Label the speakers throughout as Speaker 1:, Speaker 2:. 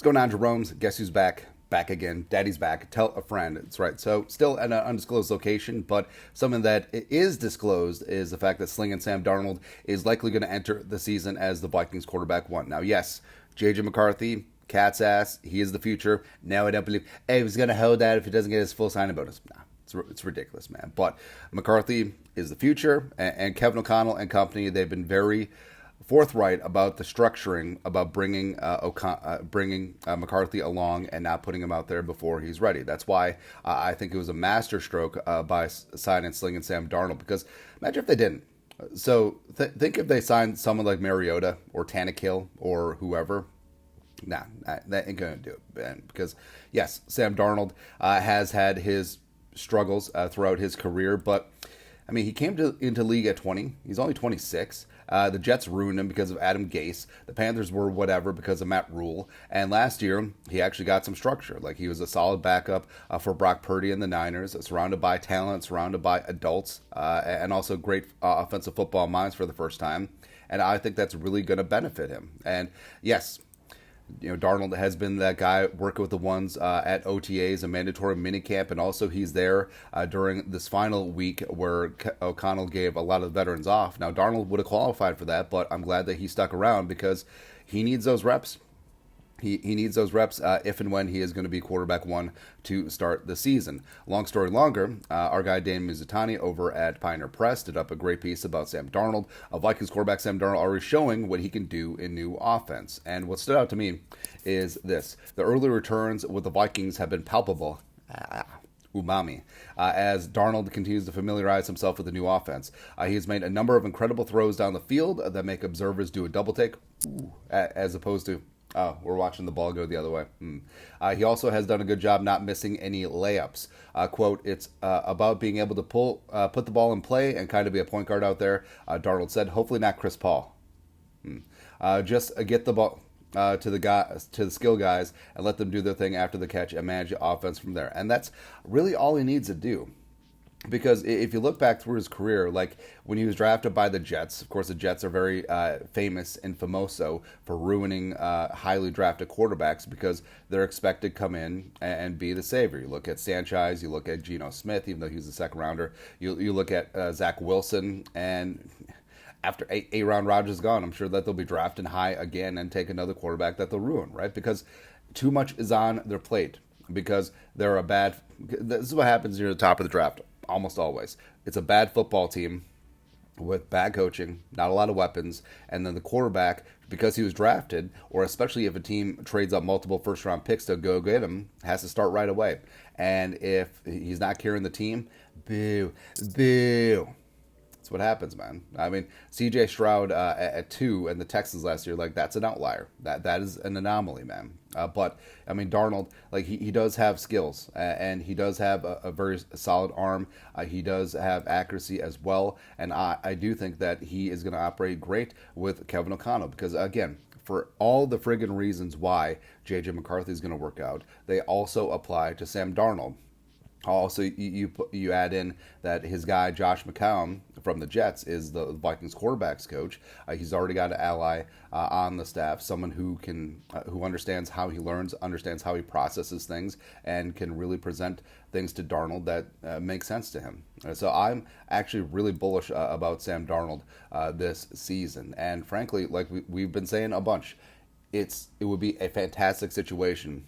Speaker 1: going on, Jerome's? Guess who's back? Back again. Daddy's back. Tell a friend. That's right. So, still at an undisclosed location, but something that is disclosed is the fact that Slinging Sam Darnold is likely going to enter the season as the Vikings quarterback one. Now, yes, J.J. McCarthy, cat's ass. He is the future. Now I don't believe, hey, he's going to hold that if he doesn't get his full signing bonus. Nah. It's ridiculous, man. But McCarthy is the future, and Kevin O'Connell and company, they've been very forthright about the structuring, about bringing McCarthy along and not putting him out there before he's ready. That's why I think it was a masterstroke by signing Sling and Sam Darnold, because imagine if they didn't. So think if they signed someone like Mariota or Tannehill or whoever. Nah, that ain't going to do it, man. Because, yes, Sam Darnold has had his struggles throughout his career, but I mean, he came into league at 20. He's only 26. The Jets ruined him because of Adam Gase. The Panthers were whatever because of Matt Rule. And last year, he actually got some structure. Like, he was a solid backup for Brock Purdy and the Niners, surrounded by talent, surrounded by adults, and also great offensive football minds for the first time. And I think that's really going to benefit him. And yes, Darnold has been that guy working with the ones at OTAs, a mandatory minicamp, and also he's there during this final week where O'Connell gave a lot of the veterans off. Now, Darnold would have qualified for that, but I'm glad that he stuck around because he needs those reps. He needs those reps if and when he is going to be quarterback one to start the season. Long story longer, our guy Dan Mizutani over at Pioneer Press did up a great piece about Sam Darnold. A Vikings quarterback Sam Darnold already showing what he can do in new offense. And what stood out to me is this. The early returns with the Vikings have been palpable. Umami, as Darnold continues to familiarize himself with the new offense. He has made a number of incredible throws down the field that make observers do a double take, as opposed to, oh, we're watching the ball go the other way. He also has done a good job not missing any layups. Quote, it's about being able to put the ball in play and kind of be a point guard out there, Darnold said. Hopefully not Chris Paul. Just get the ball to the skill guys and let them do their thing after the catch and manage the offense from there. And that's really all he needs to do. Because if you look back through his career, like when he was drafted by the Jets, of course the Jets are very famous and famoso for ruining highly drafted quarterbacks because they're expected to come in and be the savior. You look at Sanchez, you look at Geno Smith, even though he was a second rounder. You look at Zach Wilson, and after Aaron Rodgers is gone, I'm sure that they'll be drafting high again and take another quarterback that they'll ruin, right? Because too much is on their plate. Because they're a bad. This is what happens near the top of the draft. Almost always. It's a bad football team with bad coaching, not a lot of weapons, and then the quarterback, because he was drafted, or especially if a team trades up multiple first-round picks to go get him, has to start right away. And if he's not carrying the team, boo. That's what happens, man. I mean, C.J. Stroud at 2 and the Texans last year, like, that's an outlier. That is an anomaly, man. But, I mean, Darnold, like, he does have skills, and he does have a very solid arm. He does have accuracy as well, and I do think that he is going to operate great with Kevin O'Connell because, again, for all the friggin' reasons why J.J. McCarthy is going to work out, they also apply to Sam Darnold. Also, you add in that his guy Josh McCown from the Jets is the Vikings quarterbacks coach. He's already got an ally on the staff, someone who understands how he learns, understands how he processes things, and can really present things to Darnold that make sense to him. So I'm actually really bullish about Sam Darnold this season, and frankly, like we've been saying a bunch, it would be a fantastic situation.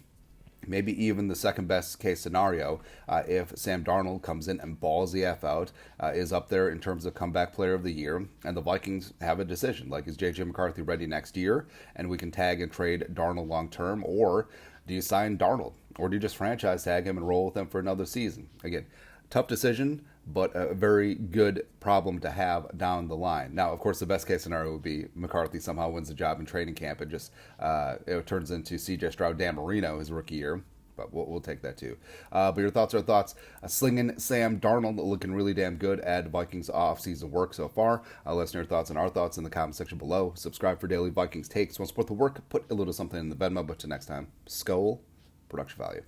Speaker 1: Maybe even the second best case scenario, if Sam Darnold comes in and balls the F out, is up there in terms of comeback player of the year, and the Vikings have a decision. Like, is J.J. McCarthy ready next year, and we can tag and trade Darnold long term, or do you sign Darnold, or do you just franchise tag him and roll with him for another season? Again, tough decision, but a very good problem to have down the line. Now, of course, the best case scenario would be McCarthy somehow wins the job in training camp and just it turns into C.J. Stroud, Dan Marino his rookie year. But we'll take that too. But your thoughts are thoughts. Slinging Sam Darnold looking really damn good at Vikings off-season work so far. Let us know your thoughts and our thoughts in the comment section below. Subscribe for daily Vikings takes. Want to support the work? Put a little something in the Venmo. But till next time, Skol, production value.